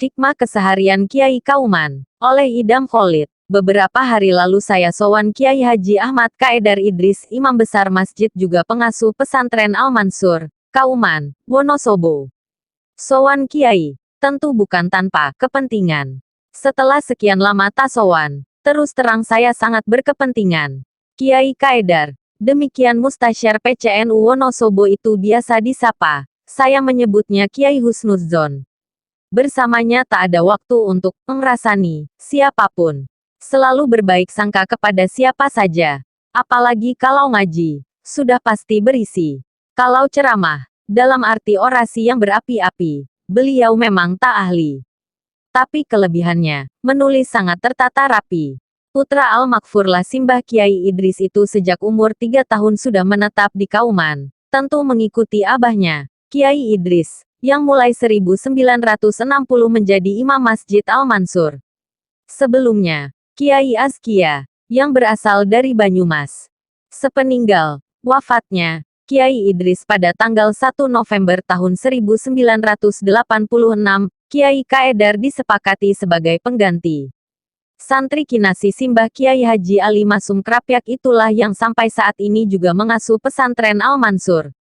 Hikmah Keseharian Kiai Kauman, oleh Idam Khalid. Beberapa hari lalu saya sowan Kiai Haji Ahmad Kaedar Idris, Imam Besar Masjid juga pengasuh pesantren Al-Mansur, Kauman, Wonosobo. Sowan Kiai, tentu bukan tanpa kepentingan. Setelah sekian lama tak sowan, terus terang saya sangat berkepentingan. Kiai Kaedar, demikian Mustasyar PCNU Wonosobo itu biasa disapa. Saya menyebutnya Kiai Husnudzon. Bersamanya tak ada waktu untuk mengrasani siapapun. Selalu berbaik sangka kepada siapa saja. Apalagi kalau ngaji, sudah pasti berisi. Kalau ceramah, dalam arti orasi yang berapi-api, beliau memang tak ahli. Tapi kelebihannya, menulis sangat tertata rapi. Putra Al-Makfurlah Simbah Kiai Idris itu sejak umur 3 tahun sudah menetap di Kauman. Tentu mengikuti abahnya, Kiai Idris, yang mulai 1960 menjadi Imam Masjid Al-Mansur. Sebelumnya, Kiai Azkia, yang berasal dari Banyumas. Sepeninggal wafatnya, Kiai Idris pada tanggal 1 November tahun 1986, Kiai Kaedar disepakati sebagai pengganti. Santri kinasi Simbah Kiai Haji Ali Masum Krapyak itulah yang sampai saat ini juga mengasuh pesantren Al-Mansur.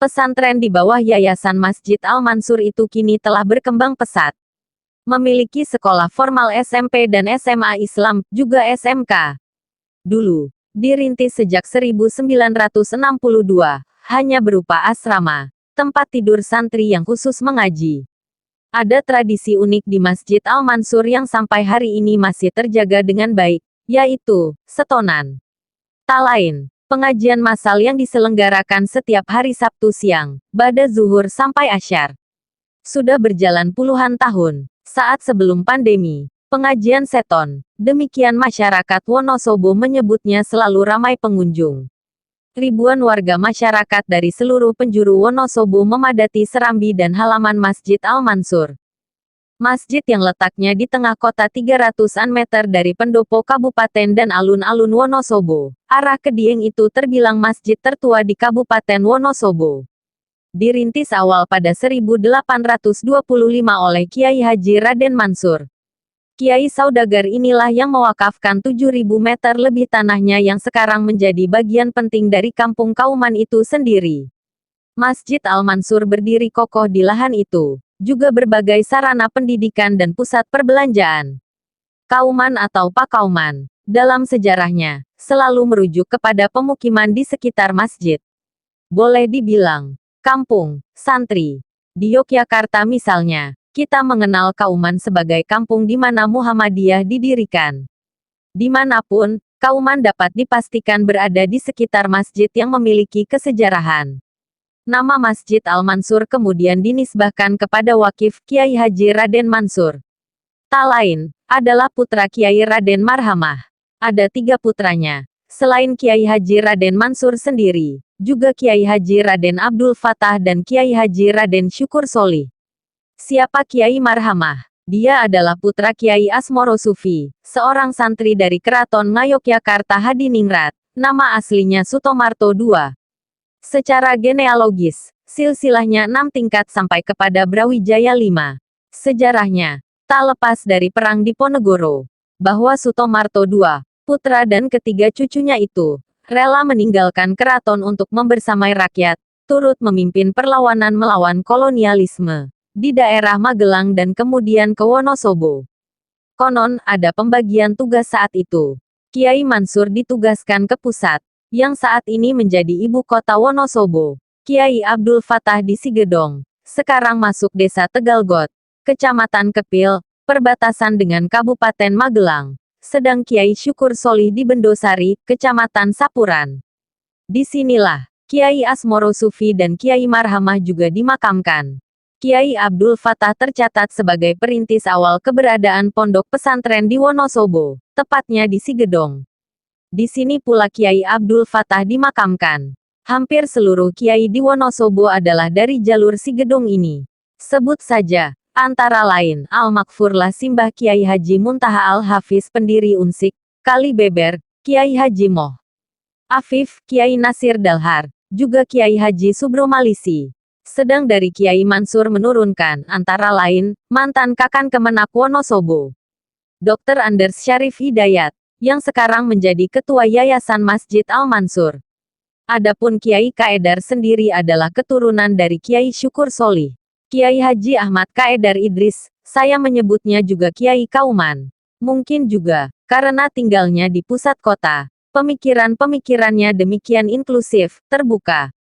Pesantren di bawah Yayasan Masjid Al-Mansur itu kini telah berkembang pesat. Memiliki sekolah formal SMP dan SMA Islam, juga SMK. Dulu, dirintis sejak 1962, hanya berupa asrama, tempat tidur santri yang khusus mengaji. Ada tradisi unik di Masjid Al-Mansur yang sampai hari ini masih terjaga dengan baik, yaitu setonan. Tak lain, pengajian massal yang diselenggarakan setiap hari Sabtu siang, ba'da zuhur sampai asyar. Sudah berjalan puluhan tahun, saat sebelum pandemi, pengajian seton, demikian masyarakat Wonosobo menyebutnya selalu ramai pengunjung. Ribuan warga masyarakat dari seluruh penjuru Wonosobo memadati serambi dan halaman Masjid Al-Mansur. Masjid yang letaknya di tengah kota 300-an meter dari pendopo kabupaten dan alun-alun Wonosobo, arah ke Dieng itu terbilang masjid tertua di Kabupaten Wonosobo. Dirintis awal pada 1825 oleh Kiai Haji Raden Mansur. Kiai saudagar inilah yang mewakafkan 7.000 meter lebih tanahnya yang sekarang menjadi bagian penting dari kampung Kauman itu sendiri. Masjid Al-Mansur berdiri kokoh di lahan itu. Juga berbagai sarana pendidikan dan pusat perbelanjaan. Kauman atau Pakauman, dalam sejarahnya, selalu merujuk kepada pemukiman di sekitar masjid. Boleh dibilang, kampung, santri. Di Yogyakarta misalnya, kita mengenal Kauman sebagai kampung di mana Muhammadiyah didirikan. Dimanapun, Kauman dapat dipastikan berada di sekitar masjid yang memiliki kesejarahan. Nama Masjid Al-Mansur kemudian dinisbahkan kepada wakif Kiai Haji Raden Mansur. Tak lain, adalah putra Kiai Raden Marhamah. Ada 3 putranya. Selain Kiai Haji Raden Mansur sendiri, juga Kiai Haji Raden Abdul Fatah dan Kiai Haji Raden Syukur Solih. Siapa Kiai Marhamah? Dia adalah putra Kiai Asmoro Sufi, seorang santri dari Keraton Ngayogyakarta Hadiningrat. Nama aslinya Sutomarto II. Secara genealogis, silsilahnya 6 tingkat sampai kepada Brawijaya V. Sejarahnya, tak lepas dari perang Diponegoro, bahwa Sutomarto II, putra dan ketiga cucunya itu, rela meninggalkan keraton untuk membersamai rakyat, turut memimpin perlawanan melawan kolonialisme, di daerah Magelang dan kemudian ke Wonosobo. Konon, ada pembagian tugas saat itu. Kiai Mansur ditugaskan ke pusat, yang saat ini menjadi ibu kota Wonosobo. Kiai Abdul Fatah di Sigedong, sekarang masuk desa Tegalgot, Kecamatan Kepil, perbatasan dengan Kabupaten Magelang. Sedang Kiai Syukur Solih di Bendosari, Kecamatan Sapuran. Disinilah, Kiai Asmoro Sufi dan Kiai Marhamah juga dimakamkan. Kiai Abdul Fatah tercatat sebagai perintis awal keberadaan pondok pesantren di Wonosobo, tepatnya di Sigedong. Di sini pula Kiai Abdul Fatah dimakamkan. Hampir seluruh kiai di Wonosobo adalah dari jalur Sigedong ini. Sebut saja, antara lain, Al-Makfurlah Simbah Kiai Haji Muntaha Al-Hafiz pendiri Unsik, Kalibeber, Kiai Haji Moh Afif, Kiai Nasir Dalhar, juga Kiai Haji Subromalisi. Sedang dari Kiai Mansur menurunkan, antara lain, mantan Kakan Kemenak Wonosobo, Dr. Anders Syarif Hidayat, yang sekarang menjadi Ketua Yayasan Masjid Al-Mansur. Adapun Kiai Kaedar sendiri adalah keturunan dari Kiai Syukur Solih. Kiai Haji Ahmad Kaedar Idris, saya menyebutnya juga Kiai Kauman. Mungkin juga, karena tinggalnya di pusat kota, pemikiran-pemikirannya demikian inklusif, terbuka.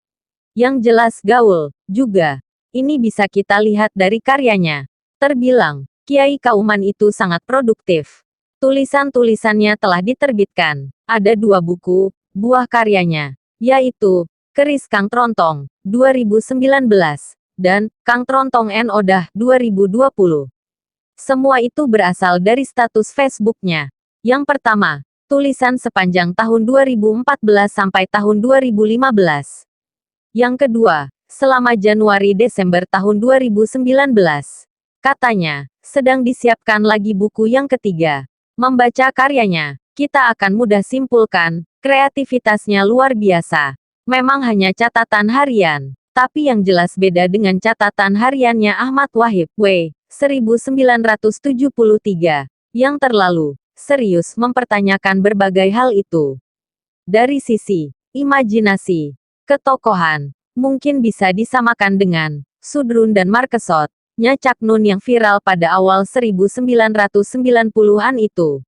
Yang jelas gaul, juga. Ini bisa kita lihat dari karyanya. Terbilang, Kiai Kauman itu sangat produktif. Tulisan-tulisannya telah diterbitkan. Ada 2 buku, buah karyanya, yaitu, Keris Kang Trontong, 2019, dan, Kang Trontong N Odah, 2020. Semua itu berasal dari status Facebook-nya. Yang pertama, tulisan sepanjang tahun 2014 sampai tahun 2015. Yang kedua, selama Januari-Desember tahun 2019. Katanya, sedang disiapkan lagi buku yang ketiga. Membaca karyanya, kita akan mudah simpulkan, kreativitasnya luar biasa. Memang hanya catatan harian, tapi yang jelas beda dengan catatan hariannya Ahmad Wahib W. 1973, yang terlalu serius mempertanyakan berbagai hal itu. Dari sisi imajinasi, ketokohan, mungkin bisa disamakan dengan Sudrun dan Markesot-nya Cak Nun yang viral pada awal 1990-an itu.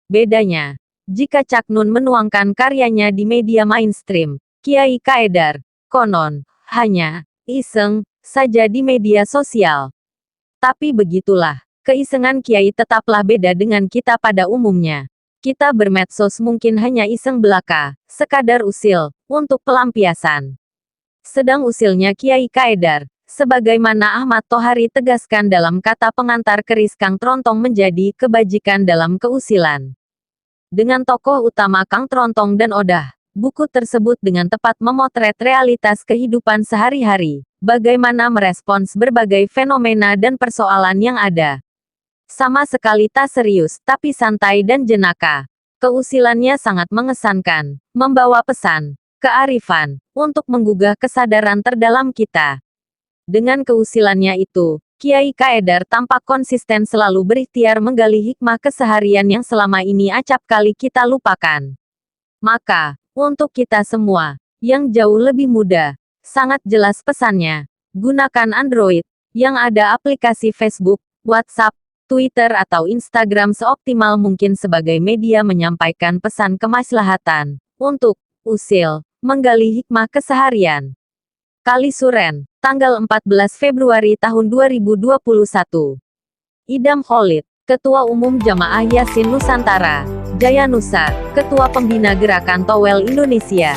Bedanya, jika Cak Nun menuangkan karyanya di media mainstream, Kiai Kaedar, konon, hanya iseng saja di media sosial. Tapi begitulah, keisengan Kiai tetaplah beda dengan kita pada umumnya. Kita bermedsos mungkin hanya iseng belaka, sekadar usil, untuk pelampiasan. Sedang usilnya Kiai Kaedar, sebagaimana Ahmad Tohari tegaskan dalam kata pengantar Keris Kang Trontong menjadi kebajikan dalam keusilan. Dengan tokoh utama Kang Trontong dan Odah, buku tersebut dengan tepat memotret realitas kehidupan sehari-hari, bagaimana merespons berbagai fenomena dan persoalan yang ada. Sama sekali tak serius, tapi santai dan jenaka. Keusilannya sangat mengesankan, membawa pesan, kearifan, untuk menggugah kesadaran terdalam kita. Dengan keusilannya itu, Kiai Kaedar tampak konsisten selalu berikhtiar menggali hikmah keseharian yang selama ini acap kali kita lupakan. Maka, untuk kita semua, yang jauh lebih mudah, sangat jelas pesannya. Gunakan Android, yang ada aplikasi Facebook, WhatsApp, Twitter atau Instagram seoptimal mungkin sebagai media menyampaikan pesan kemaslahatan, untuk usil, menggali hikmah keseharian. Kali Suren, tanggal 14 Februari tahun 2021. Idam Khalid, Ketua Umum Jamaah Yasin Nusantara, Jaya Nusa, Ketua Pembina Gerakan Towel Indonesia.